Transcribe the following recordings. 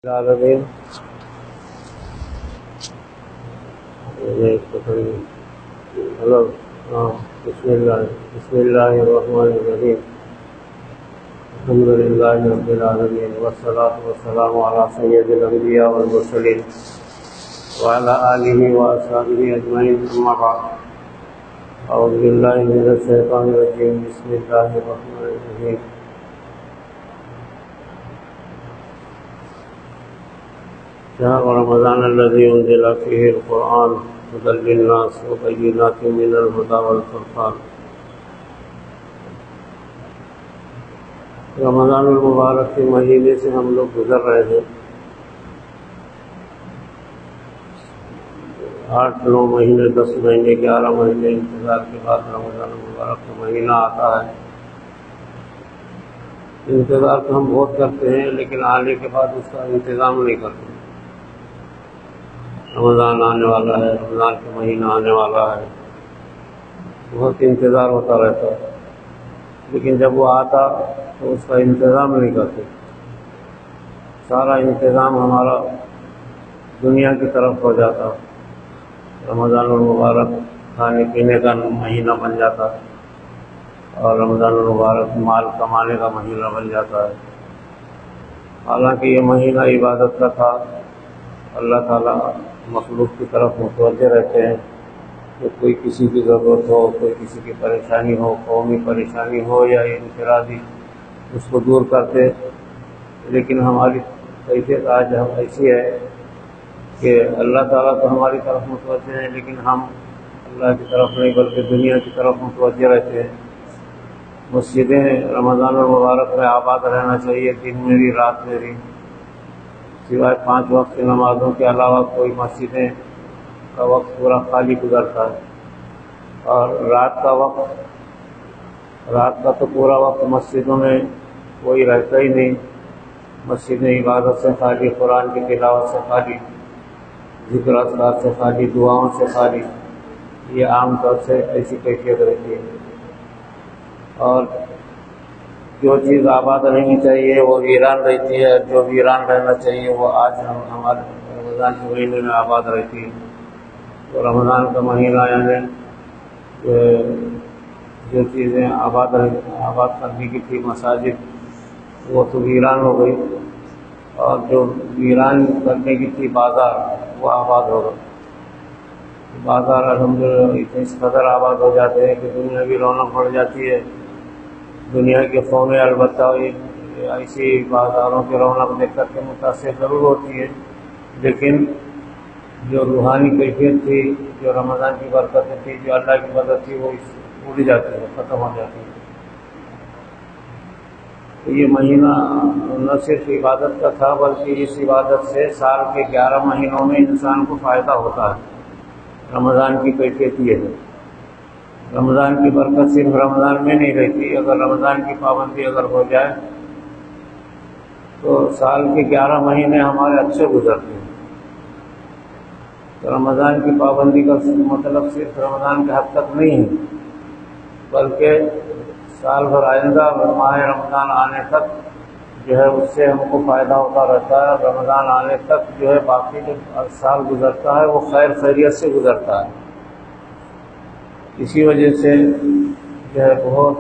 العالمین ہلو بسم اللہ الرحمن الرحیم الحمد للہ رب العالمین والصلاة والسلام علی سید الانبیاء والمرسلین وعلی آلہ واصحابہ اجمعین اما بعد اعوذ باللہ من الشیطان الرجیم بسم اللہ الرحمن الرحیم شهر رمضان الذي أنزل فيه القرآن هدى للناس وبينات من الهدى والفرقان رمضان المبارک کے مہینے سے ہم لوگ گزر رہے ہیں 8-9 مہینے 10 مہینے 11 مہینے انتظار کے بعد رمضان المبارک کا مہینہ آتا ہے۔ انتظار تو ہم بہت کرتے ہیں لیکن آنے کے بعد اس کا انتظام نہیں کرتے۔ رمضان آنے والا ہے، رمضان کا مہینہ آنے والا ہے، بہت انتظار ہوتا رہتا ہے، لیکن جب وہ آتا تو اس کا انتظام نہیں کرتے۔ سارا انتظام ہمارا دنیا کی طرف ہو جاتا، رمضان المبارک کھانے پینے کا مہینہ بن جاتا اور رمضان المبارک مال کمانے کا مہینہ بن جاتا ہے۔ حالانکہ یہ مہینہ عبادت کا تھا، اللہ تعالیٰ مخلوق کی طرف متوجہ رہتے ہیں کہ کوئی کسی کی ضرورت ہو، کوئی کسی کی پریشانی ہو، قومی پریشانی ہو یا انفرادی، اس کو دور کرتے۔ لیکن ہماری کیفیت آج ہم ایسی ہے کہ اللہ تعالیٰ تو ہماری طرف متوجہ ہیں لیکن ہم اللہ کی طرف نہیں بلکہ دنیا کی طرف متوجہ رہتے ہیں۔ مسجدیں رمضان المبارک میں آباد رہنا چاہیے، دن میں بھی رات میں بھی، سوائے 5 وقت کی نمازوں کے علاوہ کوئی مسجدیں کا وقت پورا خالی گزرتا ہے، اور رات کا تو پورا وقت مسجدوں میں کوئی رہتا ہی نہیں۔ مسجدیں عبادت سے خالی، قرآن کی تلاوت سے خالی، ذکر اذکار سے خالی، دعاؤں سے خالی، یہ عام طور سے ایسی کیفیت رہتی ہے۔ اور جو چیز آباد رہنی چاہیے وہ ویران رہتی ہے، جو ویران رہنا چاہیے وہ آج ہمارے رمضان کے مہینے میں آباد رہتی ہے۔ تو رمضان کا مہینہ یعنی جو چیزیں آباد کرنے کی تھی، مساجد، وہ تو ویران ہو گئی، اور جو ویران کرنے کی تھی بازار، وہ آباد ہو گئی۔ بازار الحمدللہ اس قدر آباد ہو جاتے ہیں کہ دنیا کی رونق بڑھ جاتی ہے۔ دنیا کے قومیں البتہ ایسی بازاروں کی رونق دیکھ کر کے متاثر ضرور ہوتی ہے، لیکن جو روحانی کیفیت تھی، جو رمضان کی برکتیں تھی، جو اللہ کی مدد تھی، وہ اڑ جاتی ہے، ختم ہو جاتی ہے۔ تو یہ مہینہ نہ صرف عبادت کا تھا بلکہ اس عبادت سے سال کے 11 مہینوں میں انسان کو فائدہ ہوتا ہے۔ رمضان کی کیفیت یہ ہے۔ رمضان کی برکت صرف رمضان میں نہیں رہتی، اگر رمضان کی پابندی اگر ہو جائے تو سال کے 11 مہینے ہمارے اچھے گزرتے ہیں۔ تو رمضان کی پابندی کا مطلب صرف رمضان کے حد تک نہیں ہے، بلکہ سال بھر آئندہ ماہ رمضان آنے تک جو ہے اس سے ہم کو فائدہ ہوتا رہتا ہے۔ رمضان آنے تک جو ہے باقی جو سال گزرتا ہے وہ خیر خیریت سے گزرتا ہے۔ اسی وجہ سے جو ہے بہت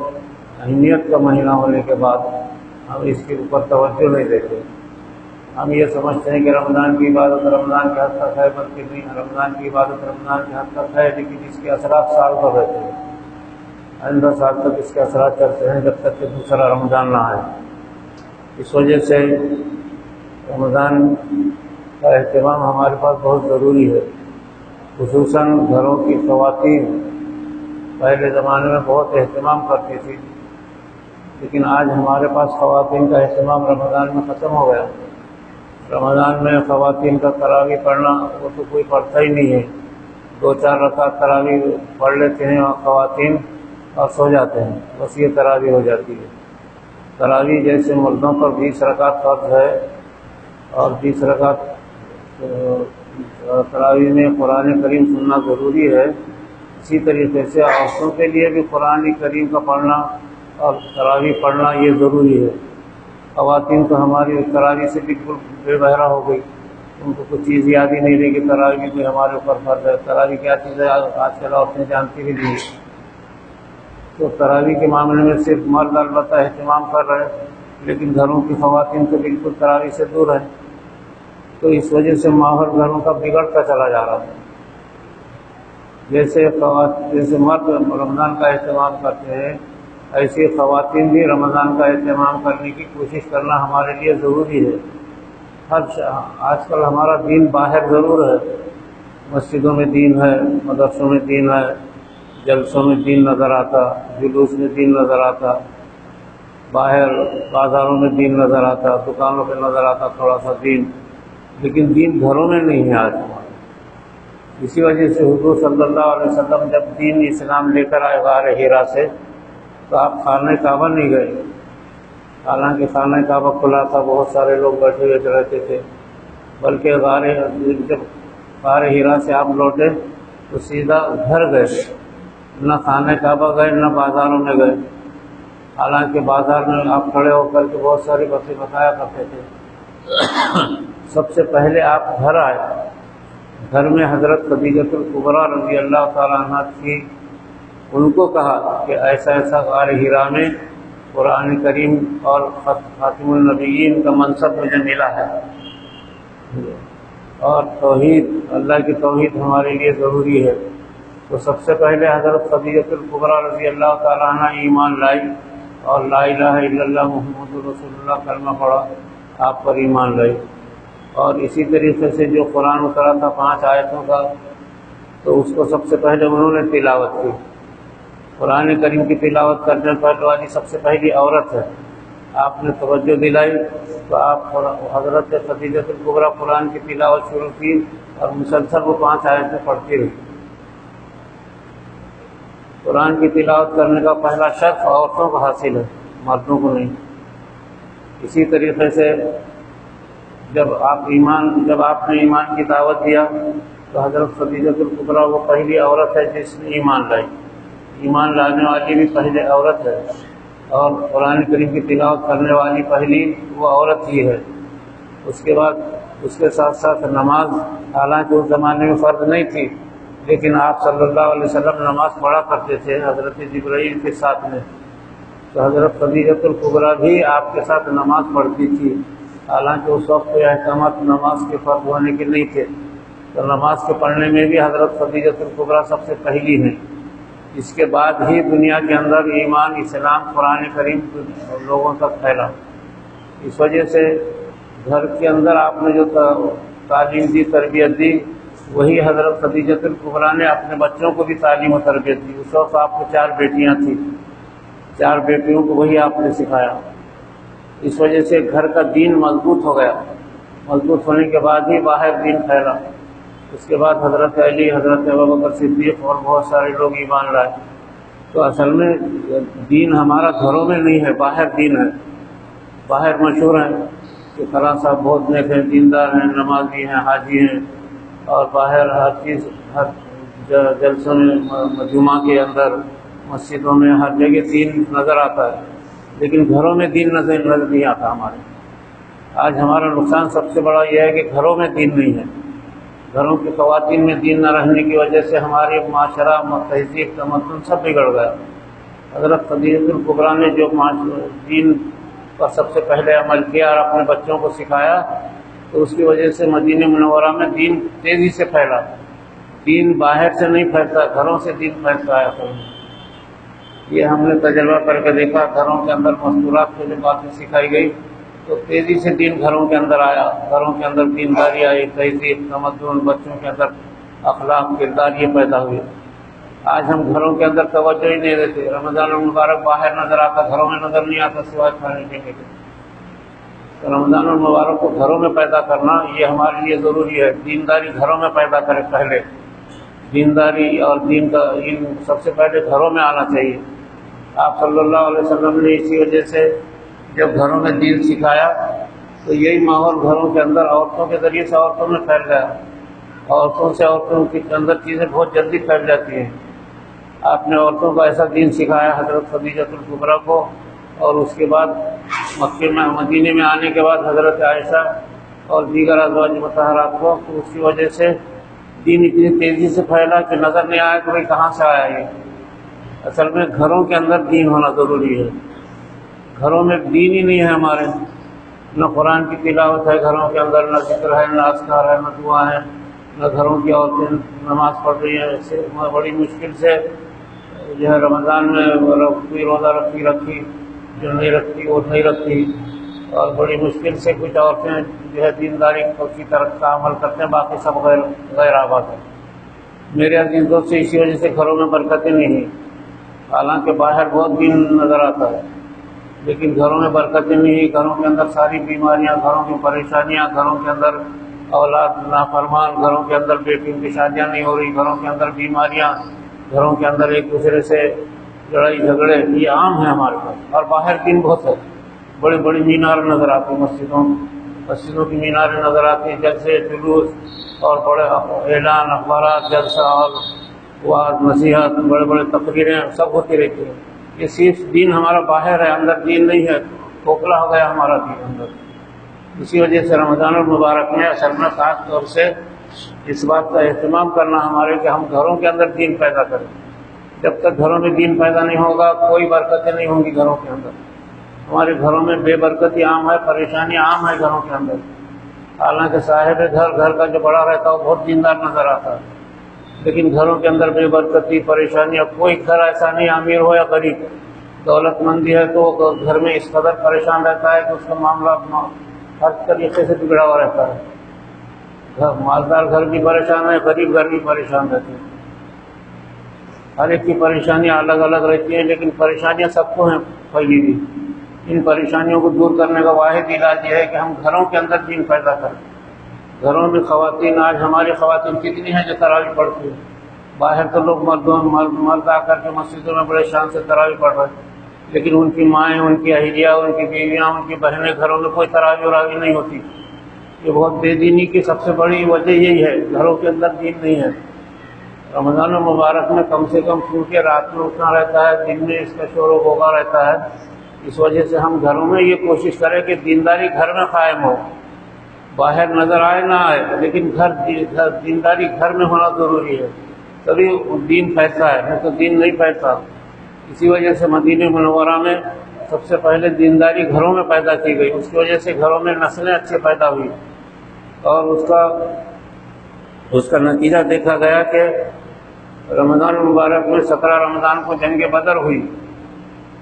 اہمیت کا مہینہ ہونے کے بعد ہم اس کے اوپر توجہ نہیں دیتے۔ ہم یہ سمجھتے ہیں کہ رمضان کی عبادت رمضان کے حد تک ہے، بلکہ نہیں، رمضان کی عبادت رمضان کے حد تک ہے لیکن اس کے اثرات سال بھر رہتے ہیں، آئندہ سال تک اس کے اثرات چلتے ہیں جب تک کہ دوسرا رمضان نہ آئے۔ اس وجہ سے رمضان کا اہتمام ہمارے پاس بہت ضروری ہے، خصوصاً گھروں کی خواتین پہلے زمانے میں بہت اہتمام کرتی تھی، لیکن آج ہمارے پاس خواتین کا اہتمام رمضان میں ختم ہو گیا۔ رمضان میں خواتین کا تراویح پڑھنا وہ تو کوئی پڑھتا ہی نہیں ہے، 2-4 رکعت تراویح پڑھ لیتے ہیں اور خواتین اور سو جاتے ہیں، بس یہ تراویح ہو جاتی ہے۔ تراویح جیسے مردوں پر 20 رکعت فرض ہے اور 20 رکعت تراویح میں قرآن کریم سننا ضروری ہے، اسی طریقے سے عورتوں کے لیے بھی قرآن کریم کا پڑھنا اور تراویح پڑھنا یہ ضروری ہے۔ خواتین تو ہماری تراویح سے بالکل بے بہرا ہو گئی، ان کو کچھ چیز یاد ہی نہیں رہی کہ تراویح بھی ہمارے اوپر فرض ہے، تراویح کیا چیز ہے آج کل عورتیں جانتی بھی نہیں۔ تو تراویح کے معاملے میں صرف مرد البتہ اہتمام کر رہے ہیں، لیکن گھروں کی خواتین تو بالکل تراویح سے دور ہیں۔ تو اس وجہ سے ماحول گھروں کا بگڑتا چلا جا رہا ہے۔ جیسے مرد رمضان کا اہتمام کرتے ہیں، ایسی خواتین بھی رمضان کا اہتمام کرنے کی کوشش کرنا ہمارے لیے ضروری ہے۔ آج کل ہمارا دین باہر ضرور ہے، مسجدوں میں دین ہے، مدرسوں میں دین ہے، جلسوں میں دین نظر آتا، جلوس میں دین نظر آتا، باہر بازاروں میں دین نظر آتا، دکانوں پہ نظر آتا تھوڑا سا دین، لیکن دین گھروں میں نہیں ہے آج ہمارے۔ اسی وجہ سے حضور صلی اللہ علیہ وسلم جب دین اسلام لے کر آئے غار حرا سے، تو آپ خانہ کعبہ نہیں گئے، حالانکہ خانہ کعبہ کھلا تھا، بہت سارے لوگ بیٹھے ہوئے رہتے تھے، بلکہ جب غار حرا سے آپ لوٹے تو سیدھا گھر گئے، نہ خانہ کعبہ گئے نہ بازاروں میں گئے، حالانکہ بازار میں آپ کھڑے ہو کر کے بہت ساری باتیں بتایا کرتے تھے۔ سب سے پہلے آپ گھر آئے، گھر میں حضرت خدیجہ الکبریٰ رضی اللہ تعالیٰ عنہ تھی، ان کو کہا کہ ایسا ایسا غار حرا میں قرآن کریم اور خاتم النبیین کا منصب مجھے ملا ہے، اور توحید، اللہ کی توحید ہمارے لیے ضروری ہے۔ تو سب سے پہلے حضرت خدیجہ الکبریٰ رضی اللہ تعالیٰ عنہ ایمان لائی اور لا الہ الا اللہ محمد رسول اللہ کلمہ پڑھا، آپ پر ایمان لائی۔ اور اسی طریقے سے جو قرآن اترا تھا 5 آیتوں کا، تو اس کو سب سے پہلے انہوں نے تلاوت کی۔ قرآن کریم کی تلاوت کرنے والی سب سے پہلی عورت ہے، آپ نے توجہ دلائی تو آپ حضرت خدیجہ الکبریٰ قرآن کی تلاوت شروع کی اور مسلسل وہ 5 آیتیں پڑھتی رہی۔ قرآن کی تلاوت کرنے کا پہلا شرف عورتوں کو حاصل ہے، مردوں کو نہیں۔ اسی طریقے سے جب آپ نے ایمان کی دعوت دیا تو حضرت خدیجہ الکبریٰ وہ پہلی عورت ہے جس نے ایمان لائی، ایمان لانے والی بھی پہلے عورت ہے، اور قرآن کریم کی تلاوت کرنے والی پہلی وہ عورت ہی ہے۔ اس کے بعد اس کے ساتھ ساتھ نماز، حالانکہ اس زمانے میں فرض نہیں تھی، لیکن آپ صلی اللہ علیہ وسلم نماز پڑھا کرتے تھے حضرت جبرائیل کے ساتھ میں، تو حضرت خدیجہ الکبریٰ بھی آپ کے ساتھ نماز پڑھتی تھی، حالانکہ اس وقت کوئی احکامات نماز کے فرض ہونے کے نہیں تھے، تو نماز کے پڑھنے میں بھی حضرت خدیجہ الکبریٰ سب سے پہلی ہیں۔ اس کے بعد ہی دنیا کے اندر ایمان، اسلام، قرآن کریم لوگوں تک پھیلا۔ اس وجہ سے گھر کے اندر آپ نے جو تعلیم دی، تربیت دی، وہی حضرت خدیجہ الکبریٰ نے اپنے بچوں کو بھی تعلیم و تربیت دی۔ اس وقت آپ کو 4 بیٹیاں تھیں، 4 بیٹیوں کو وہی آپ نے سکھایا۔ اس وجہ سے گھر کا دین مضبوط ہو گیا، مضبوط ہونے کے بعد ہی باہر دین پھیلا۔ اس کے بعد حضرت علی، حضرت ابوبکر صدیق اور بہت سارے لوگ ایمان لائے۔ تو اصل میں دین ہمارا گھروں میں نہیں ہے، باہر دین ہے۔ باہر مشہور ہیں کہ فلاں صاحب بہت نیک ہیں، دیندار ہیں، نمازی ہیں، حاجی ہیں، اور باہر ہر چیز، ہر جلسوں میں، جمعہ کے اندر، مسجدوں میں، ہر جگہ دین نظر آتا ہے، لیکن گھروں میں دین نظر نہیں آتا ہمارے۔ آج ہمارا نقصان سب سے بڑا یہ ہے کہ گھروں میں دین نہیں ہے، گھروں کی خواتین میں دین نہ رہنے کی وجہ سے ہمارے معاشرہ، تہذیب، تمدن سب بگڑ گیا۔ حضرت خدیجہ الکبریٰ نے جو دین پر سب سے پہلے عمل کیا اور اپنے بچوں کو سکھایا، تو اس کی وجہ سے مدینہ منورہ میں دین تیزی سے پھیلا۔ دین باہر سے نہیں پھیلتا، گھروں سے دین پھیلتا ہے۔ یہ ہم نے تجربہ کر کے دیکھا، گھروں کے اندر مستورات کو جو باتیں سکھائی گئی تو تیزی سے دین گھروں کے اندر آیا، گھروں کے اندر دینداری آئی، تہذیب، تمدن، بچوں کے اندر اخلاق، کردار، یہ پیدا ہوئے۔ آج ہم گھروں کے اندر توجہ ہی نہیں دیتے۔ رمضان المبارک باہر نظر آتا، گھروں میں نظر نہیں آتا سوائے کھانے پینے کے۔ تو رمضان المبارک کو گھروں میں پیدا کرنا یہ ہمارے لیے ضروری ہے۔ دینداری گھروں میں پیدا کرے، پہلے دینداری اور دین کا علم سب سے پہلے گھروں میں آنا چاہیے۔ آپ صلی اللہ علیہ وسلم نے اسی وجہ سے جب گھروں میں دین سکھایا تو یہی ماحول گھروں کے اندر عورتوں کے ذریعے سے عورتوں میں پھیل گیا۔ عورتوں سے عورتوں کے اندر چیزیں بہت جلدی پھیل جاتی ہیں۔ آپ نے عورتوں کو ایسا دین سکھایا حضرت خدیجہ الکبریٰ کو، اور اس کے بعد مکے میں مدینے میں آنے کے بعد حضرت عائشہ اور دیگر ازواج مطہرات کو، تو اس کی وجہ سے دین اتنی تیزی سے پھیلا کہ نظر نہیں آیا کہ بھائی کہاں سے آیا یہ۔ اصل میں گھروں کے اندر دین ہونا ضروری ہے۔ گھروں میں دین ہی نہیں ہے ہمارے، نہ قرآن کی تلاوت ہے گھروں کے اندر، نہ ذکر ہے، نہ اذکار ہے، نہ دعا ہے، نہ گھروں کی عورتیں نماز پڑھ رہی ہیں۔ اس سے بڑی مشکل سے جو ہے رمضان میں کوئی روزہ رکھی، جو نہیں رکھتی وہ نہیں رکھتی، اور بڑی مشکل سے کچھ عورتیں جو ہے دینداری کی طرف کا عمل کرتے ہیں، باقی سب غیر آباد ہیں۔ میرے عزیز دوست، اسی وجہ سے گھروں میں برکتیں نہیں ہیں۔ حالانکہ باہر بہت دین نظر آتا ہے، لیکن گھروں میں برکتیں نہیں ہیں۔ گھروں کے اندر ساری بیماریاں، گھروں کی پریشانیاں، گھروں کے اندر اولاد نافرمان، گھروں کے اندر بیٹیوں کی شادیاں نہیں ہو رہی، گھروں کے اندر بیماریاں، گھروں کے اندر ایک دوسرے سے لڑائی جھگڑے، یہ عام ہے ہمارے پاس۔ اور باہر دین بہت ہے، بڑی بڑی مینار نظر آتی ہیں، مسجدوں کی میناریں نظر آتی ہیں، جلسے جلوس اور بڑے اعلان، اخبارات، جلسہ اور وعظ نصیحت، بڑے بڑے تقریریں سب ہوتی رہتی ہیں۔ یہ صرف دین ہمارا باہر ہے، اندر دین نہیں ہے، کھوکھلا ہو گیا ہمارا دین اندر۔ اسی وجہ سے رمضان المبارک میں اصل میں خاص طور سے اس بات کا اہتمام کرنا ہمارے کہ ہم گھروں کے اندر دین پیدا کریں۔ جب تک گھروں میں دین پیدا نہیں ہوگا، کوئی برکتیں نہیں ہوں گی گھروں کے اندر۔ ہمارے گھروں میں بے برکتی عام ہے، پریشانی عام ہے گھروں کے اندر۔ حالانکہ صاحب گھر کا جو بڑا رہتا ہے وہ بہت دیندار نظر آتا ہے، لیکن گھروں کے اندر بے برکتی، پریشانی۔ اب کوئی گھر ایسا نہیں، امیر ہو یا غریب، دولت مندی ہے تو گھر میں اس قدر پریشان رہتا ہے کہ اس کا معاملہ ہر طریقے سے بگڑا ہوا رہتا ہے۔ مالدار گھر بھی پریشان ہے، غریب گھر بھی پریشان رہتے ہیں۔ ہر ایک کی پریشانیاں الگ الگ رہتی ہیں، لیکن پریشانیاں سب کو ہیں پھیلی ہوئی۔ ان پریشانیوں کو دور کرنے کا واحد علاج یہ ہے کہ ہم گھروں کے اندر دین پیدا کریں۔ گھروں میں خواتین، آج ہماری خواتین کتنی ہیں جو تراویح پڑھتی ہیں؟ باہر تو لوگ مرد آ کر کے مسجدوں میں بڑے شان سے تراویح پڑھ رہے ہیں، لیکن ان کی مائیں، ان کی اہلیاں، ان کی بیویاں، ان کی بہنیں گھروں میں کوئی تراویح وراویح نہیں ہوتی۔ یہ بہت بے دینی کی سب سے بڑی وجہ یہی ہے، گھروں کے اندر دین نہیں ہے۔ رمضان المبارک میں کم سے کم کیونکہ رات میں اٹھنا رہتا ہے، دن میں اس کا شور و غوغا رہتا ہے، اس وجہ سے ہم گھروں میں یہ کوشش کریں کہ دینداری گھر میں قائم ہو، باہر نظر آئے نہ آئے، لیکن دینداری گھر میں ہونا ضروری ہے، تبھی دین پھیلتا ہے، نہیں تو دین نہیں پھیلتا۔ اسی وجہ سے مدینہ منورہ میں سب سے پہلے دینداری گھروں میں پیدا کی گئی، اس کی وجہ سے گھروں میں نسلیں اچھے پیدا ہوئی، اور اس کا نتیجہ دیکھا گیا کہ رمضان المبارک میں 17 رمضان کو جنگ بدر ہوئی۔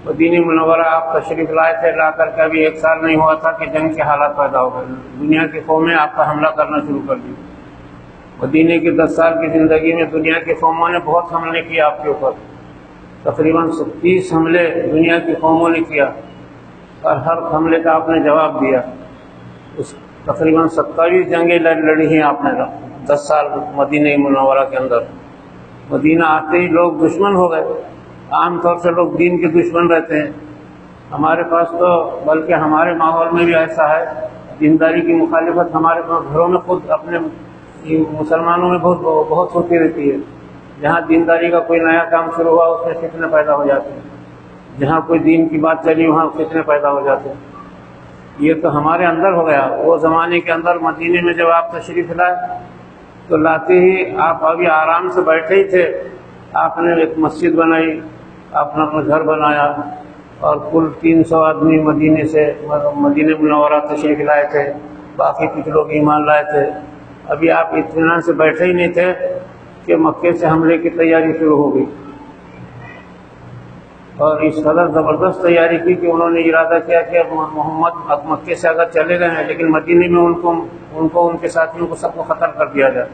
مدینہ منورہ آپ تشریف لائے تھے، لا کر کے ابھی 1 سال نہیں ہوا تھا کہ جنگ کے حالات پیدا ہو گئے، دنیا کی قومیں آپ کا حملہ کرنا شروع کر دی۔ مدینہ کی 10 سال کی زندگی میں دنیا کی قوموں نے بہت حملے کیے آپ کے اوپر، تقریباً 30 حملے دنیا کی قوموں نے کیا، اور ہر حملے کا آپ نے جواب دیا۔ تقریباً 27 جنگیں لڑی ہیں آپ نے 10 سال مدینہ منورہ کے اندر۔ مدینہ آتے ہی لوگ دشمن ہو گئے، عام طور سے لوگ دین کے دشمن رہتے ہیں۔ ہمارے پاس تو بلکہ ہمارے ماحول میں بھی ایسا ہے، دینداری کی مخالفت ہمارے گھروں میں خود اپنے مسلمانوں میں بہت ہوتی رہتی ہے۔ جہاں دینداری کا کوئی نیا کام شروع ہوا اس میں فتنے پیدا ہو جاتے ہیں، جہاں کوئی دین کی بات چلی وہاں فتنے پیدا ہو جاتے ہیں۔ یہ تو ہمارے اندر ہو گیا۔ وہ زمانے کے اندر مدینے میں جب آپ تشریف لائے تو لاتے ہی آپ ابھی آرام سے بیٹھے ہی تھے، آپ نے ایک مسجد بنائی، آپ نے اپنا گھر بنایا، اور کل 300 آدمی مدینہ منورہ تشریف لائے تھے، باقی کچھ لوگ ایمان لائے تھے۔ ابھی آپ اطمینان سے بیٹھے ہی نہیں تھے کہ مکے سے حملے کی تیاری شروع ہو گئی، اور اس قدر زبردست تیاری کی کہ انہوں نے ارادہ کیا کہ محمد اب مکے سے اگر چلے گئے ہیں لیکن مدینے میں ان کو ان کے ساتھیوں کو سب کو قتل کر دیا جائے۔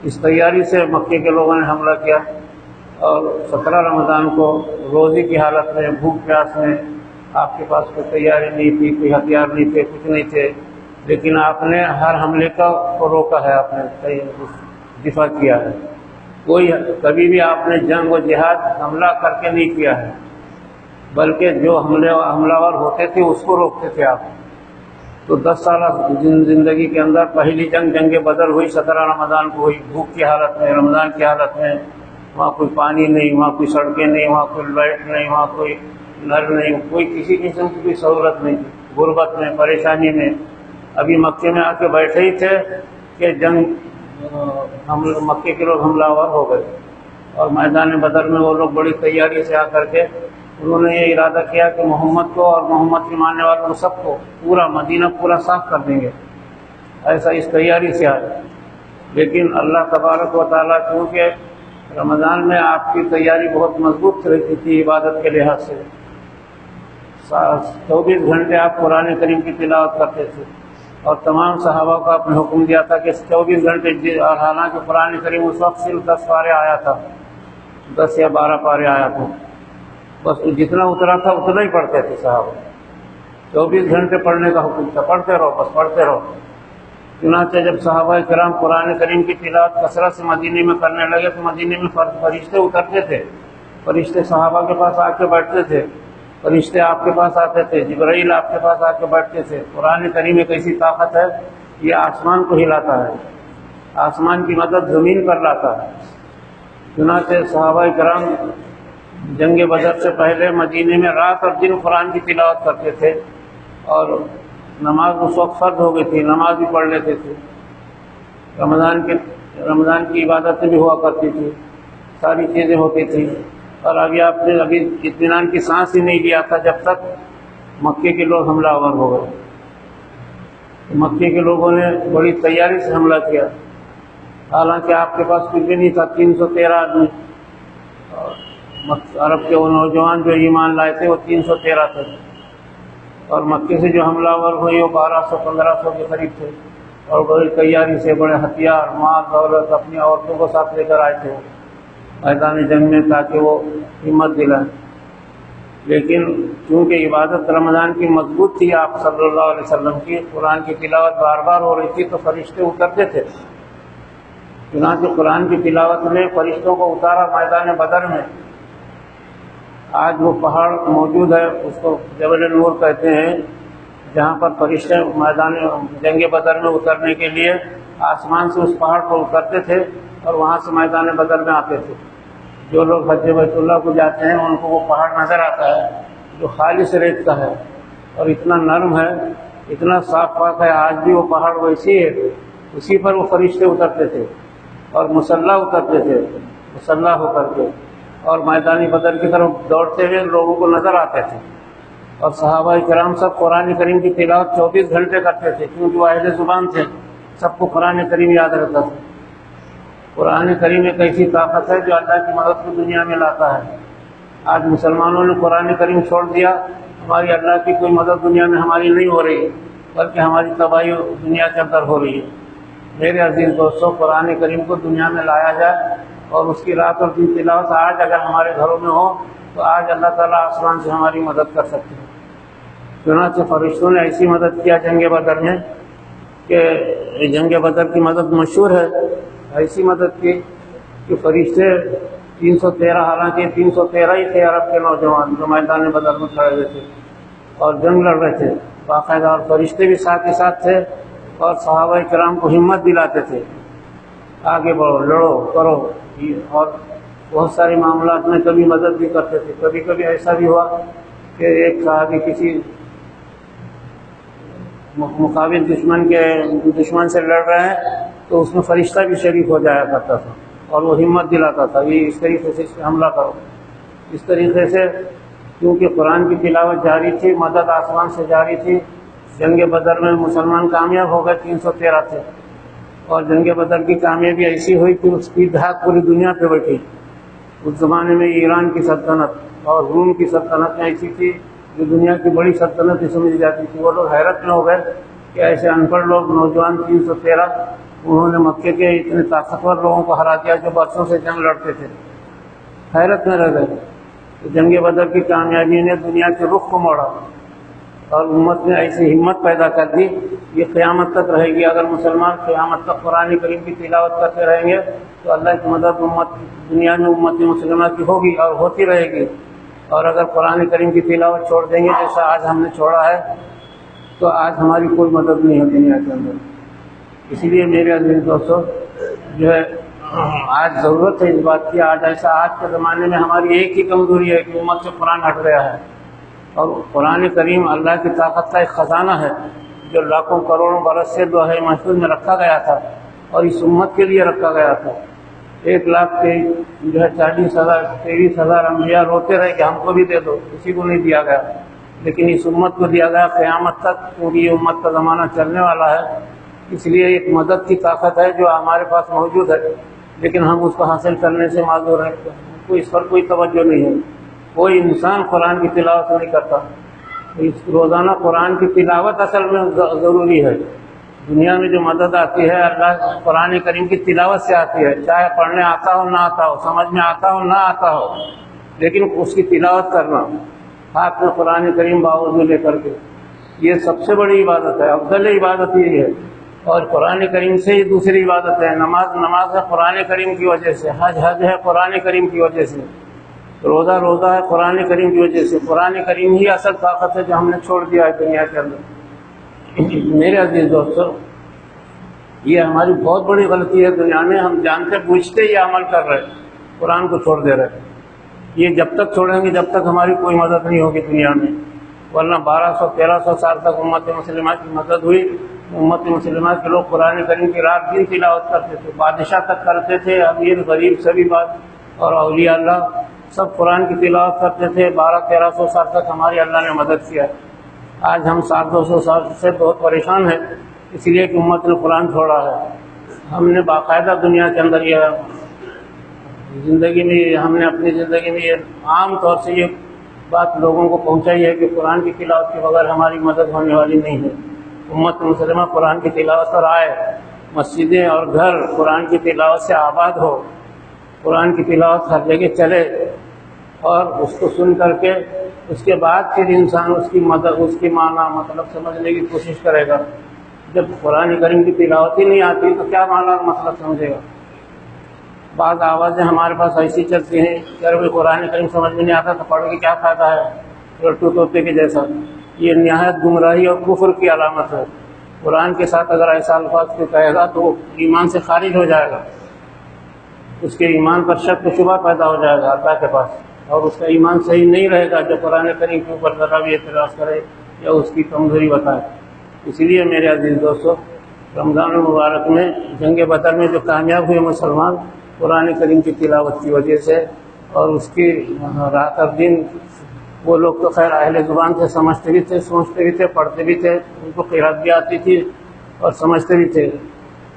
اس تیاری سے مکے کے لوگوں نے حملہ کیا، اور 17 رمضان کو روزے کی حالت میں، بھوک پیاس میں، آپ کے پاس کوئی تیاری نہیں تھی، کوئی ہتھیار نہیں تھے، کچھ نہیں تھے، لیکن آپ نے ہر حملے کو روکا ہے، آپ نے دفاع کیا ہے۔ کبھی بھی آپ نے جنگ و جہاد حملہ کر کے نہیں کیا ہے، بلکہ جو حملہ ور ہوتے تھے اس کو روکتے تھے آپ۔ تو 10 سالہ زندگی کے اندر پہلی جنگ بدر ہوئی، 17 رمضان کو ہوئی، بھوک کی حالت میں، رمضان کی حالت میں، وہاں کوئی پانی نہیں، وہاں کوئی سڑکیں نہیں، وہاں کوئی لائٹ نہیں، وہاں کوئی نر نہیں، کوئی کسی قسم کی کوئی سہولت نہیں تھی، غربت میں، پریشانی میں۔ ابھی مکے میں آ کے بیٹھے ہی تھے کہ مکے کے لوگ حملہ آور ہو گئے، اور میدان بدر میں وہ لوگ بڑی تیاری سے آ کر کے انہوں نے یہ ارادہ کیا کہ محمد کو اور محمد کے ماننے والوں کو سب کو پورا مدینہ پورا صاف کر دیں گے، ایسا اس تیاری سے آئے۔ لیکن اللہ تبارک و تعالیٰ کیونکہ رمضان میں آپ کی تیاری بہت مضبوط رہتی تھی عبادت کے لحاظ سے، 24 گھنٹے آپ قرآن کریم کی تلاوت کرتے تھے، اور تمام صحابہ کو آپ نے حکم دیا تھا کہ 24 گھنٹے، اور حالانکہ قرآن کریم اس وقت صرف 10 پارے آیا تھا، 10 یا 12 پارے آیا تھا، بس جتنا اترا تھا اتنا ہی پڑھتے تھے صحابہ۔ 24 گھنٹے پڑھنے کا حکم تھا، پڑھتے رہو، بس پڑھتے رہو۔ چنانچہ جب صحابہ کرام قرآن کریم کی تلاوت کثرت سے مدینے میں کرنے لگے تو مدینے میں فرشتے اترتے تھے، فرشتے صحابہ کے پاس آ کے بیٹھتے تھے، فرشتے آپ کے پاس آتے تھے، جبرائیل آپ کے پاس آ کے بیٹھتے تھے۔ قرآن کریم ایک ایسی طاقت ہے، یہ آسمان کو ہلاتا ہے، آسمان کی مدد زمین پر لاتا ہے۔ چنانچہ صحابہ کرام جنگ بدر سے پہلے مدینے میں رات اور دن قرآن کی تلاوت کرتے تھے، اور نماز اس وقت فرض ہو گئی تھی، نماز بھی پڑھ لیتے تھے، رمضان کی عبادتیں بھی ہوا کرتی تھی، ساری چیزیں ہوتی تھیں۔ اور ابھی آپ نے اطمینان کی سانس ہی نہیں لیا تھا جب تک مکے کے لوگ حملہ آور ہو گئے۔ مکے کے لوگوں نے بڑی تیاری سے حملہ کیا، حالانکہ آپ کے پاس کچھ بھی نہیں تھا، 313 آدمی، عرب کے وہ نوجوان جو ایمان لائے تھے وہ 313 تھے، اور مکے سے جو حملہ آور ہوئے وہ 1200-1500 کے قریب تھے، اور بڑی تیاری سے بڑے ہتھیار، مال دولت اپنی عورتوں کو ساتھ لے کر آئے تھے میدان جنگ میں، تاکہ وہ ہمت دلائیں۔ لیکن چونکہ عبادت رمضان کی مضبوط تھی آپ صلی اللہ علیہ وسلم کی، قرآن کی تلاوت بار بار ہو رہی تھی، تو فرشتے اترتے تھے۔ چنانچہ قرآن کی تلاوت نے فرشتوں کو اتارا میدان بدر میں۔ آج وہ پہاڑ موجود ہے، اس کو جبل نور کہتے ہیں، جہاں پر فرشتے میدان جنگ بدر میں اترنے کے لیے آسمان سے اس پہاڑ پر اترتے تھے، اور وہاں سے میدان بدر میں آتے تھے۔ جو لوگ حج بیت اللہ کو جاتے ہیں ان کو وہ پہاڑ نظر آتا ہے جو خالص ریت کا ہے، اور اتنا نرم ہے، اتنا صاف پاک ہے۔ آج بھی وہ پہاڑ ویسی ہے، اسی پر وہ فرشتے اترتے تھے، اور مسلح اترتے تھے، مسلح ہو کر کے، اور میدانی بدر کی طرف دوڑتے ہوئے لوگوں کو نظر آتے تھے۔ اور صحابہ کرام سب قرآن کریم کی تلاوت 24 گھنٹے کرتے تھے، کیونکہ وہ اہل زبان تھے، سب کو قرآن کریم یاد رہتا تھا۔ قرآن کریم ایک ایسی طاقت ہے جو اللہ کی مدد کو دنیا میں لاتا ہے۔ آج مسلمانوں نے قرآن کریم چھوڑ دیا، ہماری اللہ کی کوئی مدد دنیا میں ہماری نہیں ہو رہی، بلکہ ہماری تباہی دنیا کے اندر ہو رہی ہے۔ میرے عزیز دوستوں، قرآن کریم کو دنیا میں لایا جائے، اور اس کی رات اور دن تلاوت آج اگر ہمارے گھروں میں ہو تو آج اللہ تعالیٰ آسمان سے ہماری مدد کر سکتے ہیں۔ چنانچہ فرشتوں نے ایسی مدد کیا جنگ بدر میں کہ جنگ بدر کی مدد مشہور ہے، ایسی مدد کی کہ فرشتے 313، حالانکہ 313 ہی تھے عرب کے نوجوان جو میدان بدر میں کھڑے ہوئے تھے اور جنگ لڑ رہے تھے باقاعدہ، اور فرشتے بھی ساتھ ہی ساتھ تھے، اور صحابہ کرام کو ہمت دلاتے تھے، آگے بڑھو، لڑو، کرو، اور بہت سارے معاملات میں کبھی مدد بھی کرتے تھے۔ کبھی کبھی ایسا بھی ہوا کہ ایک صحابی کسی مقابل دشمن سے لڑ رہے ہیں تو اس میں فرشتہ بھی شریک ہو جایا کرتا تھا، اور وہ ہمت دلاتا تھا، یہ اس طریقے سے حملہ کرو۔ اس طریقے سے کیونکہ قرآن کی تلاوت جاری تھی، مدد آسمان سے جاری تھی، جنگ بدر میں مسلمان کامیاب ہو گئے، 313 تھے، اور جنگ بدر کی کامیابی ایسی ہوئی کہ اس کی دھاک پوری دنیا پہ بیٹھی۔ اس زمانے میں ایران کی سلطنت اور روم کی سلطنت ایسی تھی جو دنیا کی بڑی سلطنت ہی سمجھی جاتی تھی۔ وہ لوگ حیرت میں ہو گئے کہ ایسے ان پڑھ لوگ، نوجوان 313، انہوں نے مکے کے اتنے طاقتور لوگوں کو ہرا دیا جو برسوں سے جنگ لڑتے تھے۔ حیرت میں رہ گئے۔ تو جنگ بدر کی کامیابی نے دنیا کے رخ کو موڑا، اور امت نے ایسی ہمت پیدا کر دی، یہ قیامت تک رہے گی۔ اگر مسلمان قیامت تک قرآن کریم کی تلاوت کرتے رہیں گے تو اللہ کی مدد دنیا میں امت مسلمہ کی ہوگی اور ہوتی رہے گی۔ اور اگر قرآن کریم کی تلاوت چھوڑ دیں گے جیسا آج ہم نے چھوڑا ہے تو آج ہماری کوئی مدد نہیں ہے دنیا کے اندر۔ اسی لیے میرے عزیز دوستو، جو ہے آج ضرورت ہے اس بات کی۔ آج کے زمانے میں ہماری ایک ہی کمزوری ہے کہ امت سے قرآن ہٹ گیا ہے، اور قرآن کریم اللہ کی طاقت کا ایک خزانہ ہے جو لاکھوں کروڑوں برس سے لوح محفوظ میں رکھا گیا تھا اور اس امت کے لیے رکھا گیا تھا۔ 1,40,000 انبیاء روتے رہے کہ ہم کو بھی دے دو، کسی کو نہیں دیا گیا، لیکن اس امت کو دیا گیا قیامت تک، کیونکہ یہ امت کا زمانہ چلنے والا ہے۔ اس لیے ایک مدد کی طاقت ہے جو ہمارے پاس موجود ہے، لیکن ہم اس کو حاصل کرنے سے معذور ہیں، اس پر کوئی توجہ نہیں ہے۔ کوئی انسان قرآن کی تلاوت نہیں کرتا۔ روزانہ قرآن کی تلاوت اصل میں ضروری ہے۔ دنیا میں جو مدد آتی ہے اللہ قرآن کریم کی تلاوت سے آتی ہے، چاہے پڑھنے آتا ہو نہ آتا ہو، سمجھ میں آتا ہو نہ آتا ہو، لیکن اس کی تلاوت کرنا، ہاتھ میں قرآن کریم باوضو لے کر کے، یہ سب سے بڑی عبادت ہے، افضل عبادت یہ ہے۔ اور قرآن کریم سے ہی دوسری عبادت ہے، نماز ہے قرآن کریم کی وجہ سے، حج ہے قرآن کریم کی وجہ سے، روزہ ہے قرآن کریم کی وجہ سے۔ قرآن کریم ہی اصل طاقت ہے جو ہم نے چھوڑ دیا ہے دنیا کے اندر۔ میرے عزیز دوستو، یہ ہماری بہت بڑی غلطی ہے دنیا میں، ہم جانتے بوجھتے یہ عمل کر رہے، قرآن کو چھوڑ دے رہے۔ یہ جب تک چھوڑیں گے جب تک ہماری کوئی مدد نہیں ہوگی دنیا میں، ورنہ 1200-1300 سال تک امت مسلمہ کی مدد ہوئی۔ امت مسلمہ کے لوگ قرآن کریم کی رات دن تلاوت کرتے تھے، بادشاہ تک کرتے تھے، امیر غریب سبھی بات، اور اولیاء اللہ سب قرآن کی تلاوت کرتے تھے۔ 1200-1300 سال تک ہماری اللہ نے مدد کیا۔ آج ہم 700-200 سال سے بہت پریشان ہیں، اس لیے کہ امت نے قرآن چھوڑا ہے۔ ہم نے باقاعدہ دنیا کے اندر یہ زندگی میں، ہم نے اپنی زندگی میں یہ عام طور سے یہ بات لوگوں کو پہنچائی ہے کہ قرآن کی تلاوت کے بغیر ہماری مدد ہونے والی نہیں ہے۔ امت مسلمہ قرآن کی تلاوت پر آئے، مسجدیں اور گھر قرآن کی تلاوت سے آباد ہو، قرآن کی تلاوت ہر جگہ چلے، اور اس کو سن کر کے اس کے بعد پھر انسان اس کی مدد، اس کی معنی مطلب سمجھنے کی کوشش کرے گا۔ جب قرآن کریم کی تلاوت ہی نہیں آتی تو کیا معنی مطلب سمجھے گا؟ بعض آوازیں ہمارے پاس ایسی چلتی ہیں کہ اگر قرآن کریم سمجھ میں نہیں آتا تو پڑھ کے کیا فائدہ ہے، لٹو طوطے کے جیسا۔ یہ نہایت گمراہی اور کفر کی علامت ہے۔ قرآن کے ساتھ اگر ایسا الفاظ کو کہے گا تو وہ ایمان سے خارج ہو جائے گا، اس کے ایمان پر شک و شبہ پیدا ہو جائے گا اللہ کے پاس، اور اس کا ایمان صحیح نہیں رہے گا جو قرآن کریم کے اوپر ذرا بھی اعتراض کرے یا اس کی کمزوری بتائے۔ اسی لیے میرے عزیز دوستو، رمضان المبارک میں جنگ بدر میں جو کامیاب ہوئے مسلمان قرآن کریم کی تلاوت کی وجہ سے، اور اس کی رات اور دن، وہ لوگ تو خیر اہل زبان سے سمجھتے بھی تھے، سوچتے بھی تھے، پڑھتے بھی تھے، ان کو قرات بھی آتی تھی اور سمجھتے بھی تھے،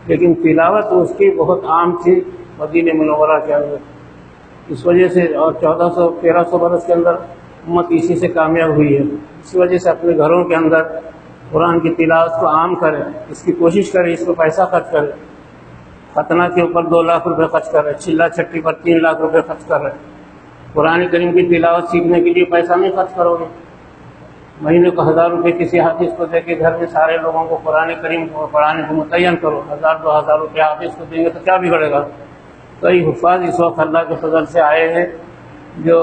لیکن تلاوت اس کی بہت عام تھی مدینہ منورہ کے اندر۔ اس وجہ سے، اور 1400-1300 برس کے اندر امت اسی سے کامیاب ہوئی ہے۔ اس وجہ سے اپنے گھروں کے اندر قرآن کی تلاوت کو عام کرے، اس کی کوشش کرے، اس کو پیسہ خرچ کرے۔ ختنہ کے اوپر 2 لاکھ روپے خرچ کر رہے، چلا چھٹی پر 3 لاکھ روپے خرچ کر رہے۔ قرآن کریم کی تلاوت سیکھنے کے لیے پیسہ نہیں خرچ کرو گے، مہینے کو 1000 روپے کسی حافظ کو دے کے گھر میں سارے لوگوں کو قرآن کریم کو پڑھانے کو متعین کرو، 1000-2000 روپے حافظ کو دیں گے تو کیا بگڑے گا؟ کئی حفاظ اس وقت اللہ کے فضل سے آئے ہیں جو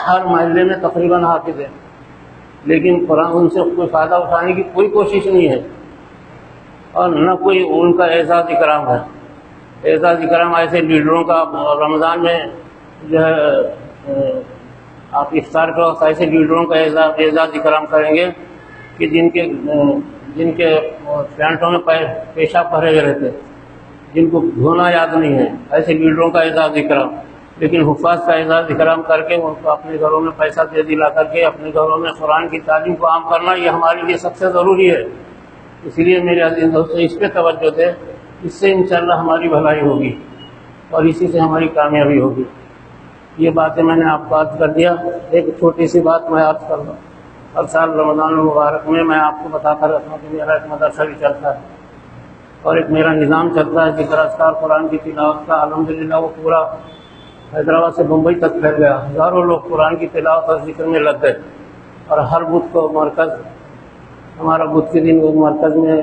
ہر محلے میں تقریباً حافظ ہیں، لیکن قرآن ان سے کوئی فائدہ اٹھانے کی کوئی کوشش نہیں ہے، اور نہ کوئی ان کا اعزاز اکرام ہے۔ اعزاز اکرام ایسے لیڈروں کا رمضان میں جو ہے آپ افطار کے وقت ایسے لیڈروں کا اعزاز اکرام کریں گے کہ جن کے پینٹوں میں پیشاب بھرے ہوئے رہتے، جن کو دھونا یاد نہیں ہے، ایسے لیڈروں کا اعزاز اکرام۔ لیکن حفاظ کا اعزاز اکرام کر کے ان کو اپنے گھروں میں پیسہ دے دلا کر کے اپنے گھروں میں قرآن کی تعلیم کو عام کرنا، یہ ہمارے لیے سب سے ضروری ہے۔ اس لیے میرے عزیز دوستو، اس پہ توجہ دیں، اس سے انشاءاللہ ہماری بھلائی ہوگی اور اسی سے ہماری کامیابی ہوگی۔ یہ باتیں میں نے آپ کو عرض کر دیا۔ ایک چھوٹی سی بات میں عرض کر دوں، ہر سال رمضان المبارک میں میں آپ کو بتاتا رہتا ہوں کہ میرا ایک مدرسہ بھی چلتا ہے اور ایک میرا نظام چلتا ہے ذکر اذکار قرآن کی تلاوت کا۔ الحمدللہ وہ پورا حیدرآباد سے بمبئی تک پھیل گیا، ہزاروں لوگ قرآن کی تلاوت اور ذکر میں لگ گئے، اور ہر بدھ کو مرکز، ہمارا بدھ کے دن وہ مرکز میں،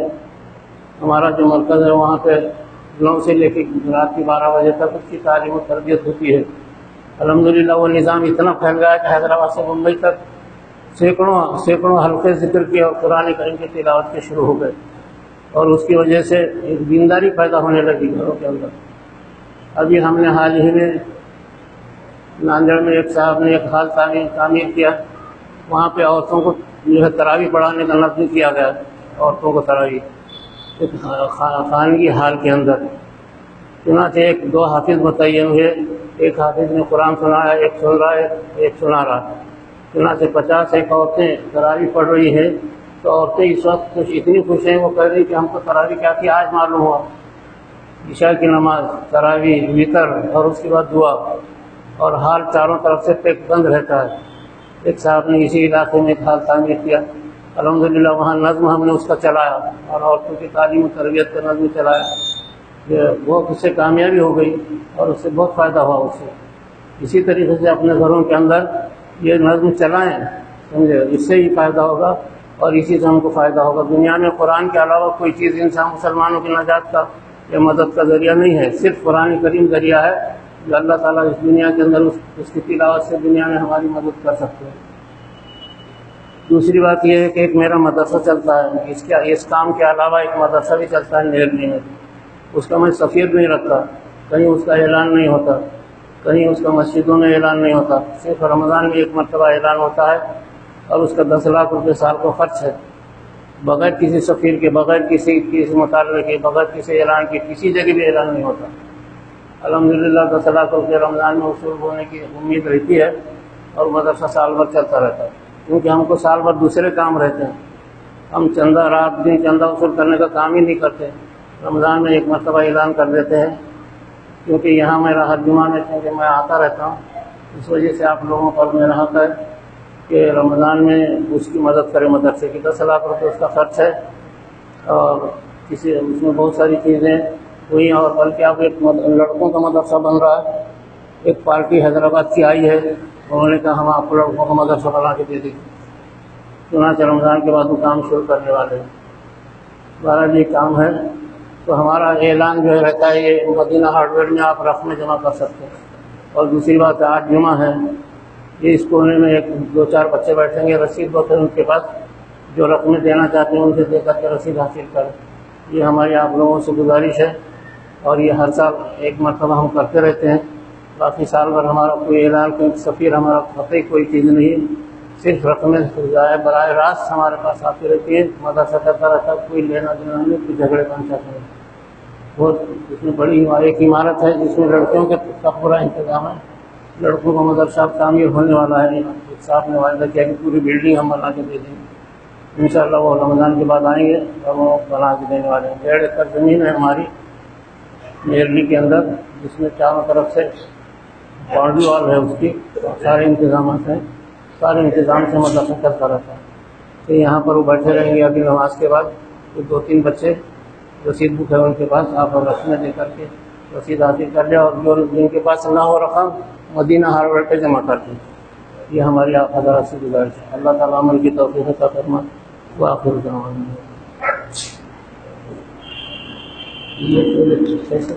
ہمارا جو مرکز ہے وہاں پہ 9 سے لے کے رات کے 12 بجے تک اس کی تعلیم و تربیت ہوتی ہے۔ الحمدللہ وہ نظام اتنا پھیل گیا کہ حیدرآباد سے ممبئی تک سینکڑوں حلقے ذکر کے اور قرآن کریم کی تلاوت کے شروع ہو گئے، اور اس کی وجہ سے ایک دینداری پیدا ہونے لگی گھروں کے اندر۔ ابھی ہم نے حال ہی میں ناندیڑ میں ایک صاحب نے ایک ہال تعمیر کیا، وہاں پہ عورتوں کو جو ہے تراویح پڑھانے کا نظم کیا گیا، عورتوں کو تراویح ایک خانگی حال کے اندر۔ چنانچہ ایک دو حافظ بتائیے مجھے، ایک حافظ نے قرآن سنایا، ایک سن رہا ہے ایک سنا رہا ہے، چنانچہ 50 ایک عورتیں تراویح پڑھ رہی ہیں، تو عورتیں اس وقت کچھ اتنی خوش ہیں، وہ کہہ رہی کہ ہم کو تراویح کیا تھی آج معلوم ہوا، عشاء کی نماز، تراویح، وطر اور اس کے بعد دعا، اور حال چاروں طرف سے پیک بند رہتا ہے۔ ایک صاحب نے اسی علاقے میں ایک حال تعمیر کیا، الحمدللہ وہاں نظم ہم نے اس کا چلایا اور عورتوں کی تعلیم و تربیت کا نظم چلایا، بہت اس سے کامیابی ہو گئی اور اس سے بہت فائدہ ہوا اس سے۔ اسی طریقے سے اپنے گھروں کے اندر یہ نظم چلائیں، سمجھے، اس سے ہی فائدہ ہوگا اور اسی سے ہم کو فائدہ ہوگا۔ دنیا میں قرآن کے علاوہ کوئی چیز انسان مسلمانوں کی نجات کا یا مدد کا ذریعہ نہیں ہے، صرف قرآن کریم ذریعہ ہے جو اللہ تعالیٰ اس دنیا کے اندر اس کی تلاوت سے دنیا میں ہماری مدد کر سکتے ہیں۔ دوسری بات یہ ہے کہ ایک میرا مدرسہ چلتا ہے، اس کام کے علاوہ ایک مدرسہ بھی چلتا ہے نیرلی میں، اس کا میں سفیر نہیں رکھتا، کہیں اس کا اعلان نہیں ہوتا، کہیں اس کا مسجدوں میں اعلان نہیں ہوتا، صرف رمضان میں ایک مرتبہ اعلان ہوتا ہے اور اس کا 10 لاکھ روپے سال کو خرچ ہے، بغیر کسی سفیر کے، بغیر کسی مطالبے کے، بغیر کسی اعلان کے، کسی جگہ بھی اعلان نہیں ہوتا۔ الحمدللہ 10 لاکھ روپے رمضان میں وصول ہونے کی امید رہتی ہے اور مدرسہ سال بھر چلتا رہتا ہے، کیونکہ ہم کو سال بھر دوسرے کام رہتے ہیں، ہم چندہ رات دن چندہ وصول کرنے کا کام ہی نہیں کرتے، رمضان میں ایک مرتبہ اعلان کر دیتے ہیں، کیونکہ یہاں میرا ہر جمعہ میں چونکہ میں آتا رہتا ہوں، اس وجہ سے آپ لوگوں پر میرا حق ہے کہ رمضان میں اس کی مدد کرے۔ مدرسے کی 10 لاکھ روپے اس کا خرچ ہے اور اس میں بہت ساری چیزیں ہوئی، اور بلکہ اب ایک لڑکوں کا مدرسہ بن رہا ہے، ایک پارٹی حیدرآباد کی آئی ہے، انہوں نے کہا ہم آپ کو لڑکوں کا مدرسہ بنا کے دے دیں، چنانچہ رمضان کے بعد وہ کام شروع کرنے والے ہیں۔ بہرحال یہ کام ہے، تو ہمارا اعلان جو رہتا ہے یہ مدینہ ہارڈ ویئر میں آپ رقمیں جمع کر سکتے ہیں۔ اور دوسری بات ہے، آج جمعہ ہے، یہ اس کونے میں 2-4 بچے بیٹھیں گے، رسید بخیر ان کے پاس، جو رقمیں دینا چاہتے ہیں ان سے دے کر کے رسید حاصل کریں، یہ ہماری آپ لوگوں سے گزارش ہے، اور یہ ہر سال ایک مرتبہ ہم کرتے رہتے ہیں۔ باقی سال بھر ہمارا کوئی اعلان، کوئی سفیر ہمارا قطعی کوئی چیز نہیں، صرف رقمیں براہ راست ہمارے پاس آتی رہتی ہے، مدرسہ چلتا رہتا ہے، کوئی لینا دینا نہیں، کوئی جھگڑے کا انتظام نہیں۔ بہت اس میں بڑی ایک عمارت ہے جس میں لڑکیوں کا پورا انتظام ہے، لڑکوں کا مدرسہ تعمیر ہونے والا ہے، ایک صاحب نے وعدہ کیا کہ پوری بلڈنگ ہم بنا کے دے دیں گے، انشاءاللہ وہ رمضان کے بعد آئیں گے اور وہ بنا کے دینے والے ہیں۔ 1.5 ایکڑ زمین ہے ہماری نیرلی کے اندر، جس میں چاروں طرف سے باؤنڈری وال ہے، اس کی سارے انتظامات ہیں، سارے انتظام سے مدرسہ چلتا رہتا ہے۔ تو یہاں پر وہ بیٹھے رہیں گے، ابھی نماز کے بعد 2-3 بچے رسید بک ہے ان کے پاس، آپ رقمیں دے کر کے رسید حاصل کر لیں، اور جو جن کے پاس نہ ہو رقم مدینہ ہارڈ پہ جمع کر دیں۔ یہ ہماری آپ حضرات سے گزارش ہے، اللہ تعالیٰ عمل کی توفیق عطا فرمائے۔ وآخر دعوانا کیسے